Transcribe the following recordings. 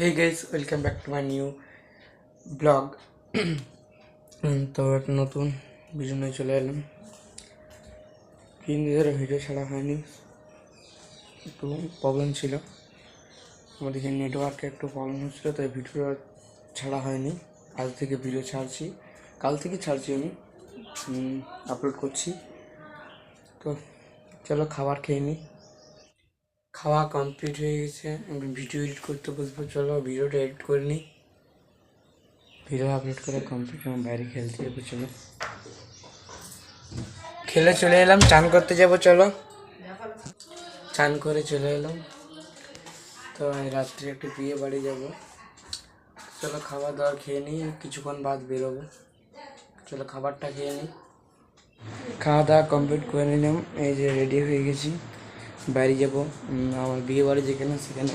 Hey guys, welcome back to my new blog. তো একটা নতুন ভিডিও নিয়ে চলে এলাম। 3 দিন ধরে ভিডিও ছাড়া হয়নি, একটু প্রবলেম ছিল, আমাদের নেটওয়ার্কে একটু প্রবলেম হচ্ছিলো, তাই ভিডিও ছাড়া হয়নি। আজ থেকে ভিডিও ছাড়ছি, কাল থেকে ছাড়ছি, আমি আপলোড করছি। তো চলো খাবার খেয়ে নিই। খাওয়া কমপ্লিট হয়ে গেছে, আমি ভিডিও এডিট করতে বসবো। চলো ভিডিওটা এডিট করে নিই, ভিডিও আপলোড করা কমপ্লিট। আমার বাইরে খেলতে যাবো, চলো খেলে চলে এলাম। চান করতে যাবো, চলো চান করে চলে এলাম। তো রাত্রে একটু বিয়ে বাড়ি যাবো, চলো খাবার দাবার খেয়ে নিই, কিছুক্ষণ বাদ বেরোবো। চলো খাবারটা খেয়ে নিই। খাওয়া দাওয়া কমপ্লিট করে নিলাম, এই যে রেডি হয়ে গেছি, বাইরে যাবো। আমার বিয়ে বাড়ি যেখানে, সেখানে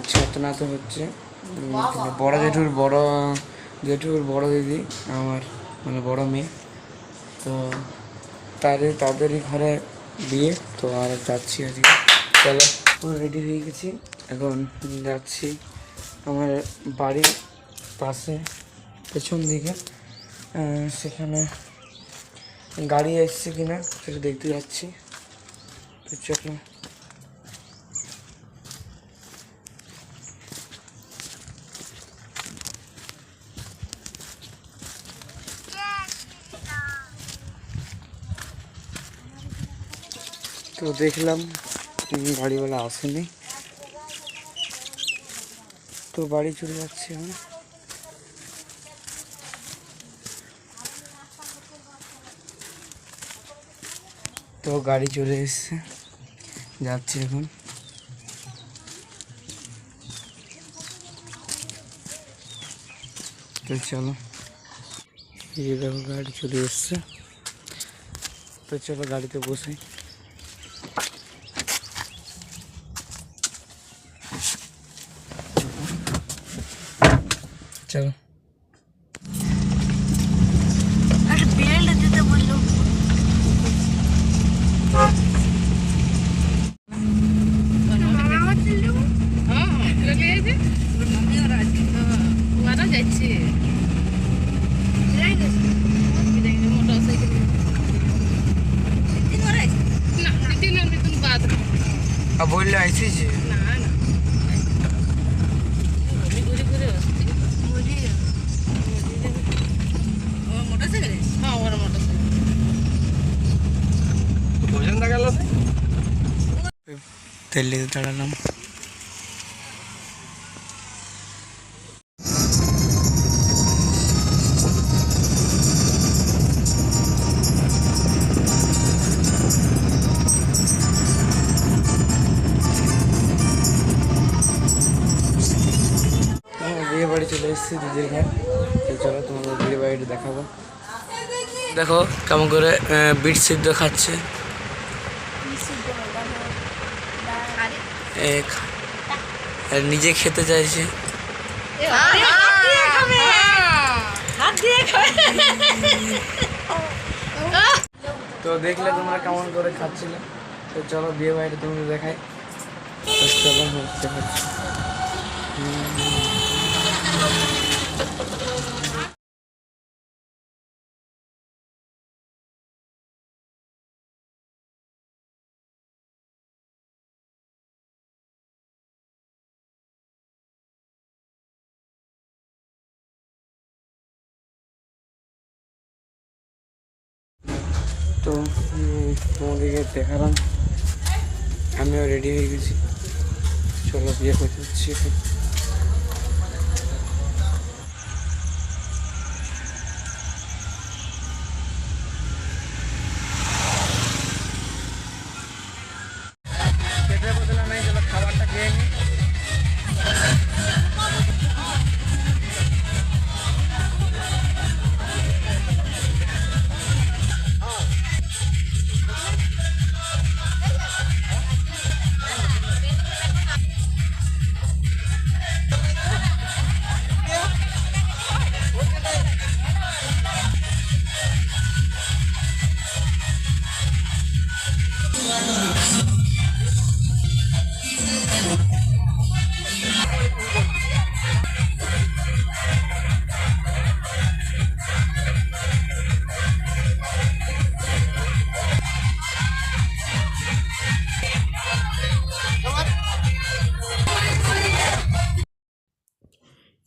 ছাতনাতে হচ্ছে। বড় জেঠুর বড় দিদি, আমার মানে বড় মেয়ে, তো তাদেরই ঘরে বিয়ে। তো আর যাচ্ছি আজকে। চলো পুরো রেডি হয়ে গেছি, এখন যাচ্ছি আমার বাড়ির পাশে পেছন দিকে। সেখানে গাড়ি এসছে কিনা সেটা দেখতে যাচ্ছি। তো চলো তো দেখলাম গাড়িওয়ালা আসেনি, তো বাড়ি চলে যাচ্ছি এখন। তো গাড়ি চলে এসছে, যাচ্ছি এখন। তো চলো, এই দেখো গাড়ি চলে এসছে। তো চলো গাড়িতে বসে চলো। বললে আইসিস তেল লেগে দাঁড়ালাম। বিয়ে বাড়ি চলে এসেছি দিদির ঘর। চলো তোমাদের বিয়ে বাড়িটা দেখাবো। দেখো কেমন করে বিট সিদ্ধ খাচ্ছে, নিজে খেতে চাইছে। তো দেখলে তোমরা কেমন করে খাচ্ছিলে। তো চলো বিয়ে বাড়িটা তোমাদের দেখাই। চলো দেখাচ্ছি। তো তোমাদেরকে দেখালাম, আমিও রেডি হয়ে গেছি। চলো বিয়ে করতে যাচ্ছি এখন। খেতে বদলা নাই, চলো খাবারটা খেয়ে নিই।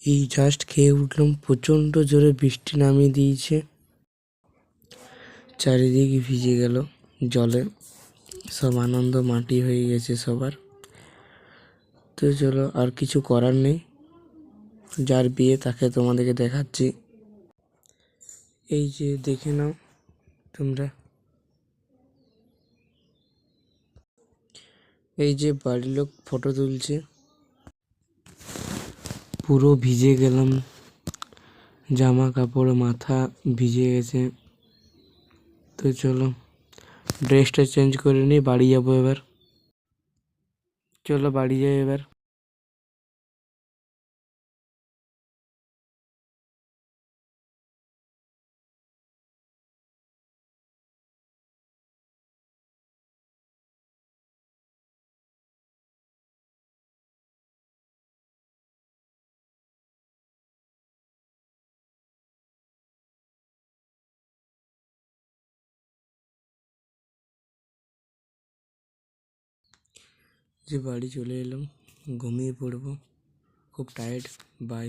এই জাস্ট খেয়ে উঠলাম, প্রচণ্ড জোরে বৃষ্টি নামিয়ে দিয়েছে, চারিদিক ভিজে গেল জলে, সব আনন্দ মাটি হয়ে গেছে সবার। তো চলো, আর কিছু করার নেই, যার বিয়ে তাকে তোমাদেরকে দেখাচ্ছি। এই যে দেখে নাও তোমরা, এই যে বাড়ির লোক ফটো তুলছে, পুরো ভিজে গেলাম, জামা কাপড় মাথা ভিজে গেছে। তো চলো ড্রেসটা চেঞ্জ করে নিই, বাড়ি যাবো এবার। চলো বাড়ি যাই এবার। যে বাড়ি চলে এলাম, ঘুমিয়ে পড়বো, খুব টায়ার্ড। বাই।